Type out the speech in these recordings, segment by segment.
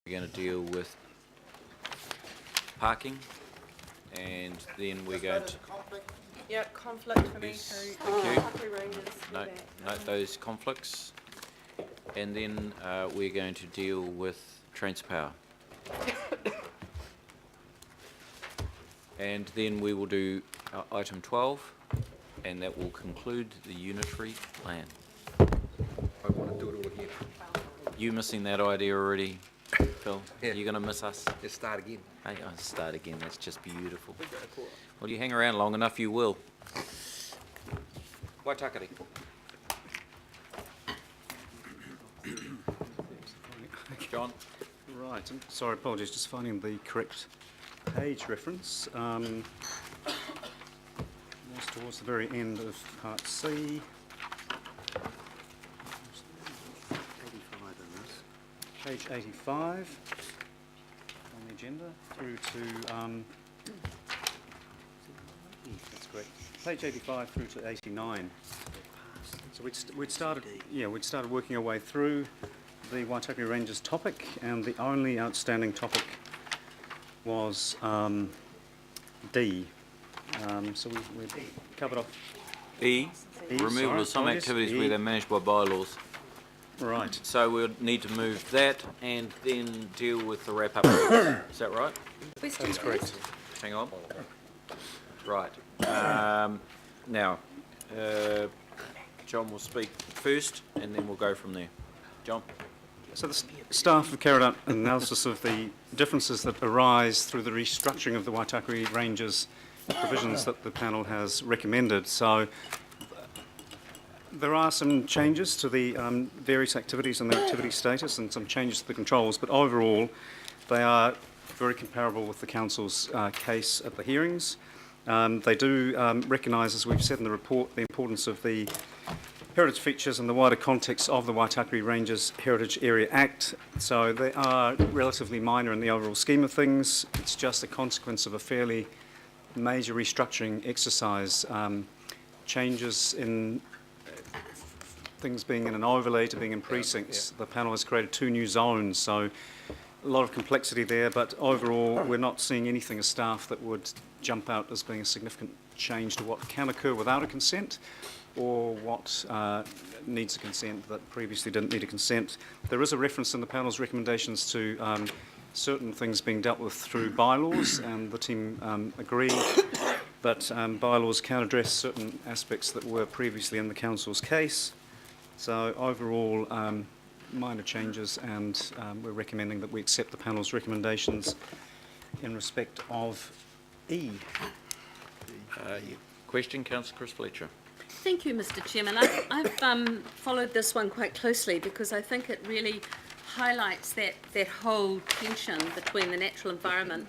We're going to deal with parking, and then we're going to Yep, conflict for me Yes, too. thank you. Country Rangers, note those conflicts, and then we're going to deal with Transpower. And then we will do item 12, and that will conclude the unitary plan. I want to do it all again. You missing that idea already, Phil? Yeah. You're going to miss us? Let's start again. Hey, I'll start again. That's just beautiful. Well, you hang around long enough, you will. Waitakere. John? Right, I'm sorry, apologies, just finding the correct page reference. It's towards the very end of part C. 85 in this. Page 85 on the agenda through to, that's correct, page 85 through to 89. So we'd started working our way through the Waitakere Rangers topic, and the only outstanding topic was D. So we covered off E, removal sorry, of some apologies. activities E. where they're managed by bylaws. right. So we'll need to move that and then deal with the wrap-up. Is that right? That's correct. Hang on. Right. Now, John will speak first, and then we'll go from there. John? So the staff have carried out an analysis of the differences that arise through the restructuring of the Waitakere Rangers provisions that the panel has recommended. So there are some changes to the various activities and the activity status, and some changes to the controls, but overall they are very comparable with the council's case at the hearings. They do recognise, as we've said in the report, the importance of the heritage features and the wider context of the Waitakere Rangers Heritage Area Act. So they are relatively minor in the overall scheme of things. It's just a consequence of a fairly major restructuring exercise. Changes in things being in an overlay to being in precincts. The panel has created 2 new zones, so a lot of complexity there, but overall we're not seeing anything as staff that would jump out as being a significant change to what can occur without a consent, or what needs a consent that previously didn't need a consent. There is a reference in the panel's recommendations to certain things being dealt with through bylaws, and the team agree that bylaws can address certain aspects that were previously in the council's case. So overall, minor changes, and we're recommending that we accept the panel's recommendations in respect of E. Question, Councillor Chris Fletcher. Thank you, Mr. Chairman. I've followed this one quite closely because I think it really highlights that whole tension between the natural environment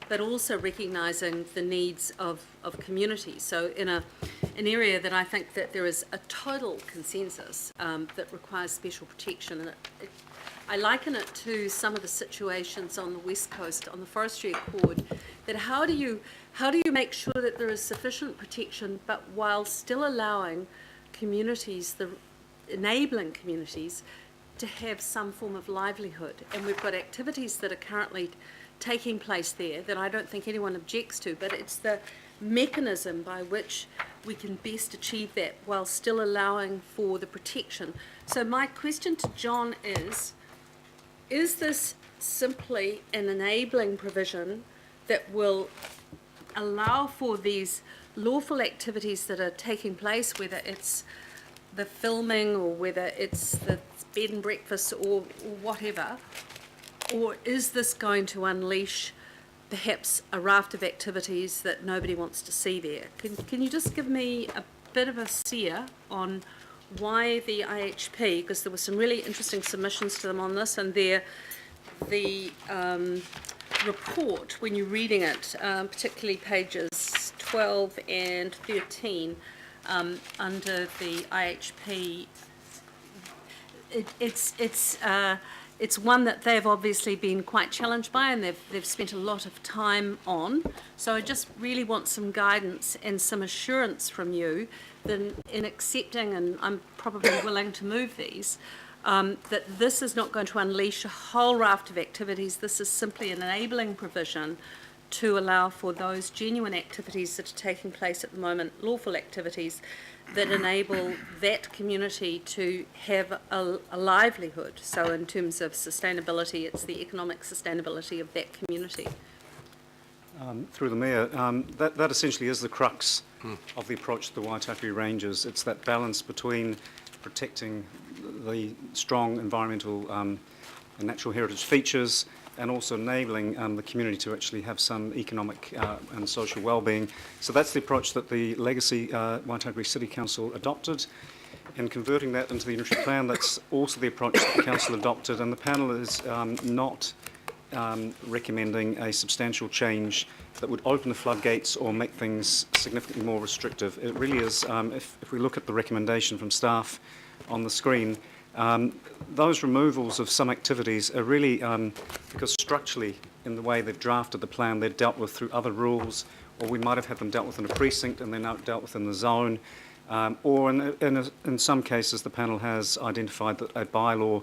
but also recognising the needs of communities. So in an area that I think that there is a total consensus that requires special protection, and I liken it to some of the situations on the West Coast on the Forestry Accord, that how do you make sure that there is sufficient protection but while still allowing communities, enabling communities to have some form of livelihood. And we've got activities that are currently taking place there that I don't think anyone objects to, but it's the mechanism by which we can best achieve that while still allowing for the protection. So my question to John is this simply an enabling provision that will allow for these lawful activities that are taking place, whether it's the filming or whether it's the bed and breakfast or whatever, or is this going to unleash perhaps a raft of activities that nobody wants to see there? Can you just give me a bit of a steer on why the IHP, because there were some really interesting submissions to them on this, and the report, when you're reading it, particularly pages 12 and 13, under the IHP, it's one that they've obviously been quite challenged by, and they've spent a lot of time on. So I just really want some guidance and some assurance from you that in accepting, and I'm probably willing to move these, that this is not going to unleash a whole raft of activities. This is simply an enabling provision to allow for those genuine activities that are taking place at the moment, lawful activities that enable that community to have a livelihood. So in terms of sustainability, it's the economic sustainability of that community. Through the Mayor, that essentially is the crux of the approach to the Waitakere Ranges. It's that balance between protecting the strong environmental and natural heritage features and also enabling the community to actually have some economic and social well-being. So that's the approach that the Legacy Waitakere City Council adopted. In converting that into the unitary plan, that's also the approach that the Council adopted, and the panel is not recommending a substantial change that would open the floodgates or make things significantly more restrictive. It really is, if we look at the recommendation from staff on the screen, those removals of some activities are really because structurally, in the way they've drafted the plan, they're dealt with through other rules, or we might have had them dealt with in a precinct and they're now dealt with in the zone. Or in some cases, the panel has identified that a bylaw,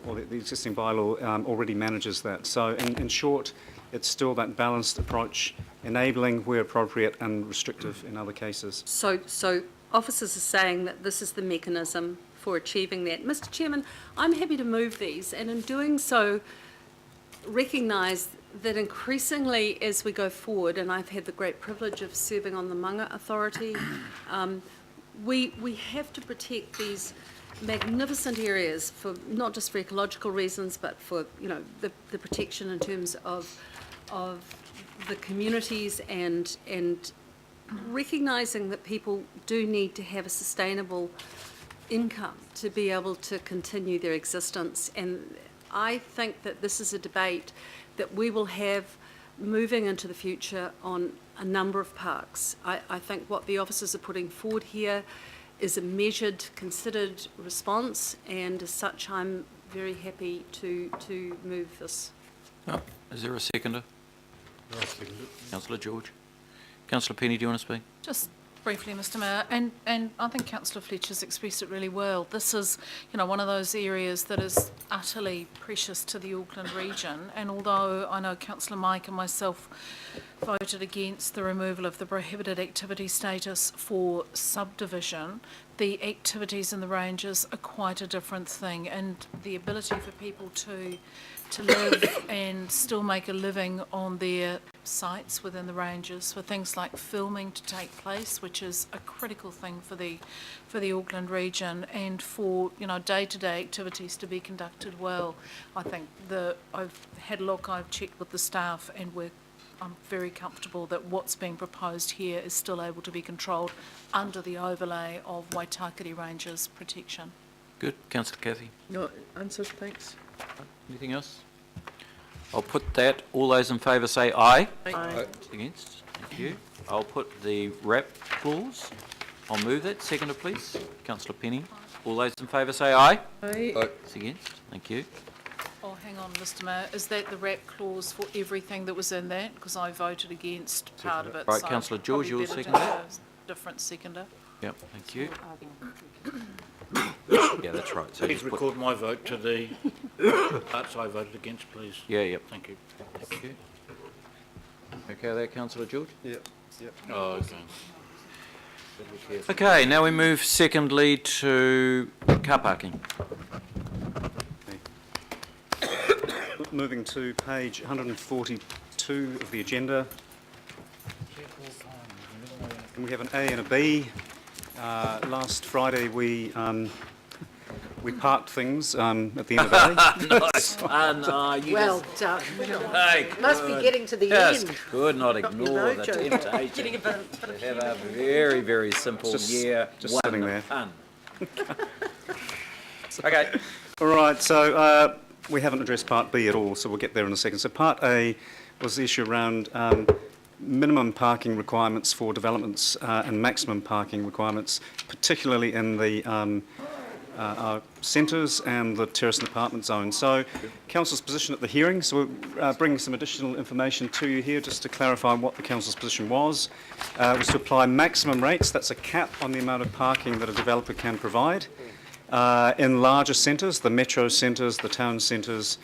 or the existing bylaw, already manages that. So in short, it's still that balanced approach, enabling where appropriate and restrictive in other cases. So officers are saying that this is the mechanism for achieving that. Mr. Chairman, I'm happy to move these, and in doing so, recognise that increasingly as we go forward, and I've had the great privilege of serving on the Manga Authority, we have to protect these magnificent areas for not just for ecological reasons, but for the protection in terms of the communities and recognising that people do need to have a sustainable income to be able to continue their existence. And I think that this is a debate that we will have moving into the future on a number of parks. I think what the officers are putting forward here is a measured, considered response, and as such I'm very happy to move this. Oh, is there a seconder? Councillor George. Councillor Penny, do you want to speak? Just briefly, Mr. Mayor, and I think Councillor Fletcher's expressed it really well. This is, one of those areas that is utterly precious to the Auckland region, and although I know Councillor Mike and myself voted against the removal of the prohibited activity status for subdivision, the activities in the ranges are quite a different thing, and the ability for people to live and still make a living on their sites within the ranges, for things like filming to take place, which is a critical thing for the Auckland region, and for day-to-day activities to be conducted well. I think I've had a look, I've checked with the staff, and I'm very comfortable that what's being proposed here is still able to be controlled under the overlay of Waitakere Ranges protection. Good. Councillor Cathy. No answer, thanks. Anything else? I'll put that. All those in favour say aye. Aye. Against? Thank you. I'll put the wrap clause. I'll move that. Seconder, please. Councillor Penny. All those in favour say aye. Aye. It's against. Thank you. Oh, hang on, Mr. Mayor. Is that the wrap clause for everything that was in that? Because I voted against part of it. Right, so Councillor George, probably you're better to seconder. have a different seconder. Yep. Thank you. Yeah, that's right. So Please just put- record my vote to the parts I voted against, please. Yeah, yep. Thank you. Thank you. Okay there, Councillor George? Yep. Oh, okay. Okay, now we move secondly to car parking. Moving to page 142 of the agenda. And we have an A and a B. Last Friday we parked things at the end of A. Nice. You Well done. Hey, Must be getting to the just end. could not ignore the mojo. temptation Getting a bit to have a very, very simple Just one sitting there. pun. Okay. All right, so we haven't addressed Part B at all, so we'll get there in a second. So Part A was the issue around minimum parking requirements for developments and maximum parking requirements, particularly in the our centres and the terrace and apartment zone. So Council's position at the hearing, so we're bringing some additional information to you here just to clarify what the Council's position was to apply maximum rates. That's a cap on the amount of parking that a developer can provide. in larger centres, the metro centres, the town centres,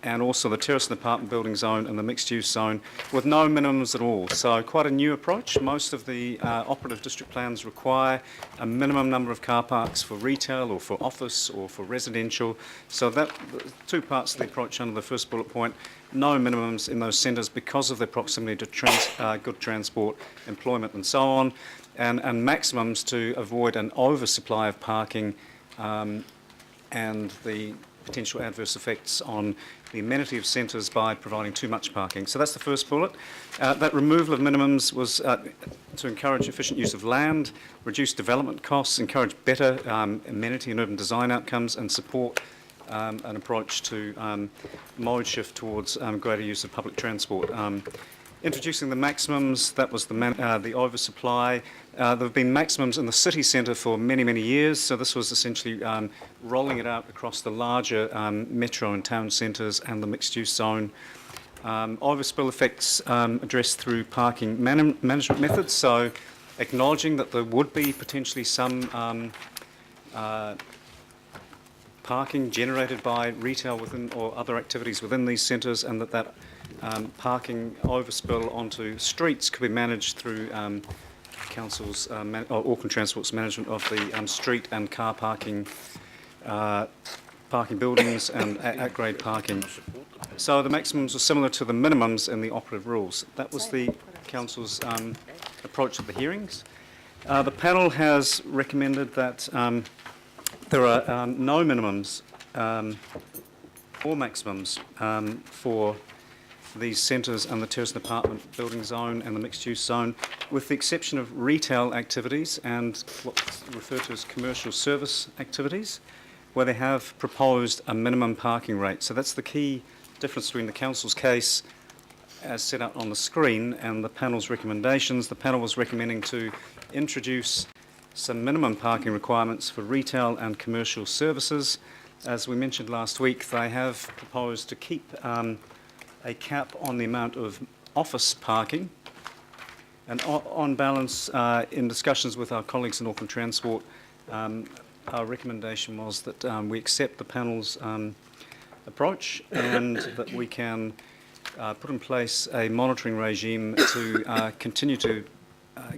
and also the terrace and apartment building zone and the mixed-use zone, with no minimums at all. So quite a new approach. Most of the operative district plans require a minimum number of car parks for retail or for office or for residential. So that two parts of the approach under the first bullet point: no minimums in those centres because of their proximity to good transport, employment and so on, and maximums to avoid an oversupply of parking and the potential adverse effects on the amenity of centres by providing too much parking. So that's the first bullet. That removal of minimums was to encourage efficient use of land, reduce development costs, encourage better amenity and urban design outcomes, and support an approach to mode shift towards greater use of public transport. Introducing the maximums, that was the oversupply. There have been maximums in the city centre for many, many years, so this was essentially rolling it out across the larger metro and town centres and the mixed-use zone. Overspill effects addressed through parking management methods, so acknowledging that there would be potentially some parking generated by retail within or other activities within these centres, and that parking overspill onto streets could be managed through Council's or Auckland Transport's management of the street and car parking buildings and at-grade parking. So the maximums were similar to the minimums in the operative rules. That was the Council's approach at the hearings. The panel has recommended that there are no minimums or maximums for these centres and the terrace and apartment building zone and the mixed-use zone, with the exception of retail activities and what's referred to as commercial service activities, where they have proposed a minimum parking rate. So that's the key difference between the Council's case, as set out on the screen, and the panel's recommendations. The panel was recommending to introduce some minimum parking requirements for retail and commercial services. As we mentioned last week, they have proposed to keep a cap on the amount of office parking. And on balance, in discussions with our colleagues in Auckland Transport, our recommendation was that we accept the panel's approach and that we can put in place a monitoring regime to continue to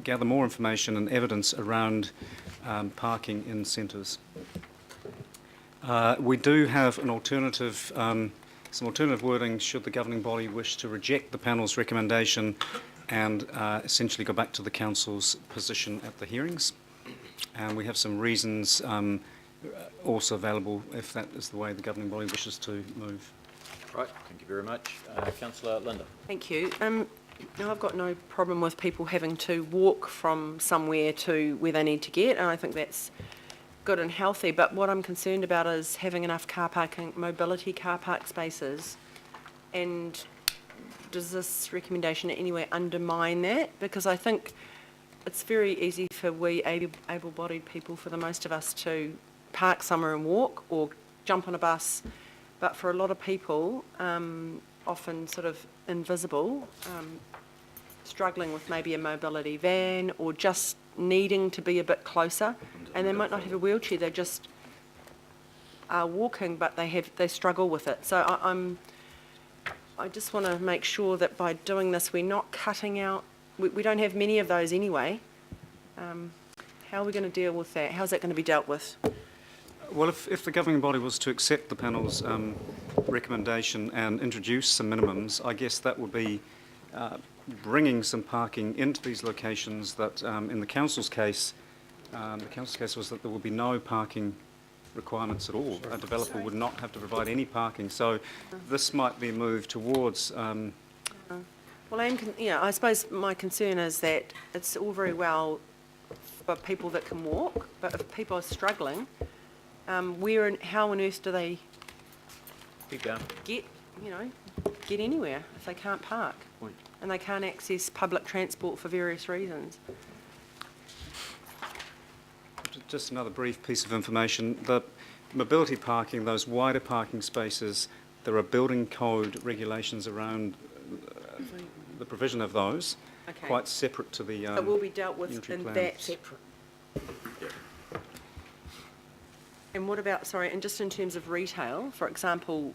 gather more information and evidence around parking in centres. We do have an alternative, some alternative wording should the governing body wish to reject the panel's recommendation and essentially go back to the Council's position at the hearings. And we have some reasons also available if that is the way the governing body wishes to move. Right, thank you very much. Councillor Linda. Thank you. Now, I've got no problem with people having to walk from somewhere to where they need to get, and I think that's good and healthy, but what I'm concerned about is having enough car parking, mobility car park spaces, and does this recommendation in any way undermine that? Because I think it's very easy for we able-bodied people, for the most of us, to park somewhere and walk or jump on a bus, but for a lot of people, often sort of invisible, struggling with maybe a mobility van or just needing to be a bit closer, and they might not have a wheelchair, they just are walking, but they struggle with it. So I just want to make sure that by doing this, we're not cutting out, we don't have many of those anyway. How are we going to deal with that? How's that going to be dealt with? Well, if the governing body was to accept the panel's recommendation and introduce some minimums, I guess that would be bringing some parking into these locations that, in the council's case was that there would be no parking requirements at all. A developer would not have to provide any parking. So this might be a move towards. Well, I suppose my concern is that it's all very well for people that can walk, but if people are struggling, how on earth do they Keep going. get anywhere if they can't park and they can't access public transport for various reasons? Just another brief piece of information. The mobility parking, those wider parking spaces, there are building code regulations around the provision of those, Okay. quite separate to the It will be dealt with unitary in plan. that. And what about, sorry, and just in terms of retail, for example,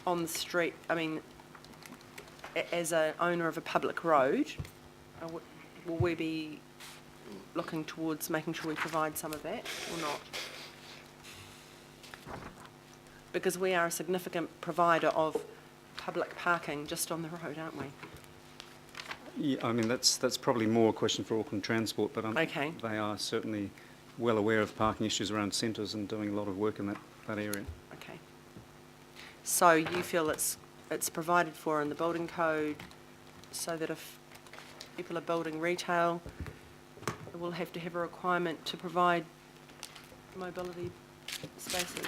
on the street, I mean, as a owner of a public road, will we be looking towards making sure we provide some of that or not? Because we are a significant provider of public parking just on the road, aren't we? Yeah, I mean, that's probably more a question for Auckland Transport, but Okay. they are certainly well aware of parking issues around centres and doing a lot of work in that area. Okay. So you feel it's provided for in the building code, so that if people are building retail, it will have to have a requirement to provide mobility spaces?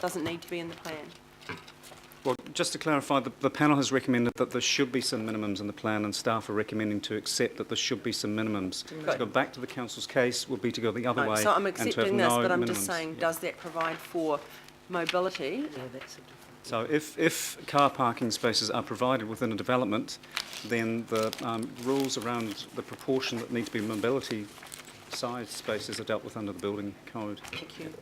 Doesn't need to be in the plan? Well, just to clarify, the panel has recommended that there should be some minimums in the plan, and staff are recommending to accept that there should be some minimums. To go back to the council's case would be to go the other No, way so I'm and to have accepting this, no but I'm just minimums. saying, does that provide for mobility? So if car parking spaces are provided within a development, then the rules around the proportion that need to be mobility size spaces are dealt with under the building code. Thank you.